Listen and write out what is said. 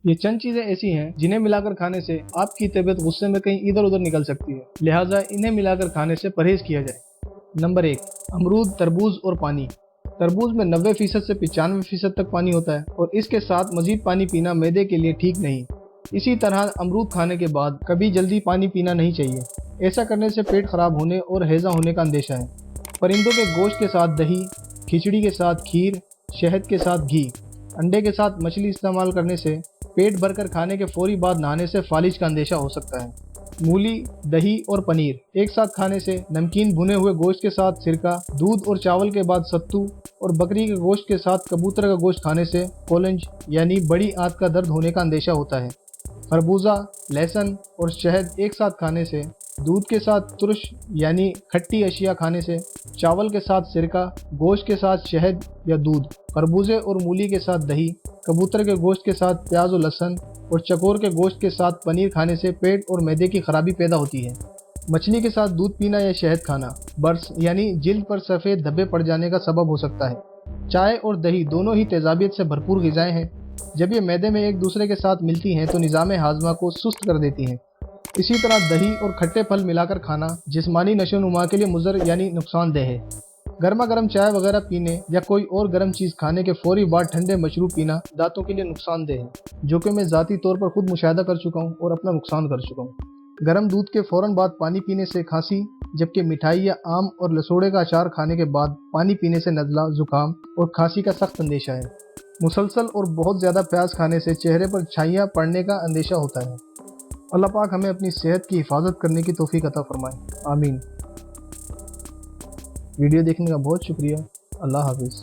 ये चंद चीजें ऐसी हैं जिन्हें मिलाकर खाने से आपकी तबीयत गुस्से में कहीं इधर उधर निकल सकती है, लिहाजा इन्हें मिलाकर खाने से परहेज किया जाए। नंबर 1, अमरूद, तरबूज और पानी। तरबूज में 90% से 95% तक पानी होता है और इसके साथ मजीद पानी पीना मैदे के लिए ठीक नहीं। इसी तरह अमरूद खाने के बाद कभी जल्दी पानी पीना नहीं चाहिए, ऐसा करने से पेट खराब होने और हैजा होने का अंदेशा है। परिंदों के गोश्त के साथ दही, खिचड़ी के साथ खीर, शहद के साथ घी, अंडे के साथ मछली इस्तेमाल करने से पेट भरकर खाने के फौरी बाद नहाने से फालिज का अंदेशा हो सकता है। मूली, दही और पनीर एक साथ खाने से नमकीन भुने हुए गोश्त के साथ सिरका, दूध और चावल के बाद सत्तू और बकरी के गोश्त के साथ कबूतर का गोश्त खाने से कोलंज यानी बड़ी आंत का दर्द होने का अंदेशा होता है। खरबूजा, लहसुन और शहद एक साथ खाने से, दूध के साथ तुरश यानी खट्टी अशिया खाने से, चावल के साथ सिरका, गोश्त के साथ शहद या दूध, खरबूजे और मूली के साथ दही, कबूतर के गोश्त के साथ प्याज और लहसुन और चकोर के गोश्त के साथ पनीर खाने से पेट और मैदे की खराबी पैदा होती है। मछली के साथ दूध पीना या शहद खाना बर्स यानी जिल्द पर सफ़ेद धब्बे पड़ जाने का सबब हो सकता है। चाय और दही दोनों ही तेजाबियत से भरपूर ग़िज़ाएँ हैं। जब ये मैदे में एक दूसरे के साथ मिलती हैं तो निज़ाम हाजमा को सुस्त कर देती हैं। इसी तरह दही और खट्टे फल मिलाकर खाना जिस्मानी नशोनुमा के लिए मुज़र यानी नुकसानदेह है। गर्मा गर्म चाय वगैरह पीने या कोई और गर्म चीज़ खाने के फौरी बाद ठंडे मशरूब पीना दांतों के लिए नुकसानदेह है, जो कि मैं ज़ाती तौर पर खुद मुशाहिदा कर चुका हूँ और अपना नुकसान कर चुका हूँ। गर्म दूध के फ़ौरन बाद पानी पीने से खांसी, जबकि मिठाई या आम और लसोड़े का अचार खाने के बाद पानी पीने से नज़ला, ज़ुकाम और खांसी का सख्त अंदेशा है। मुसलसल और बहुत ज़्यादा प्याज खाने से चेहरे पर छाइयाँ पड़ने का अंदेशा होता है। अल्लाह पाक हमें अपनी सेहत की हिफाजत करने की तौफीक अता फरमाए, आमीन। वीडियो देखने का बहुत शुक्रिया। अल्लाह हाफिज़।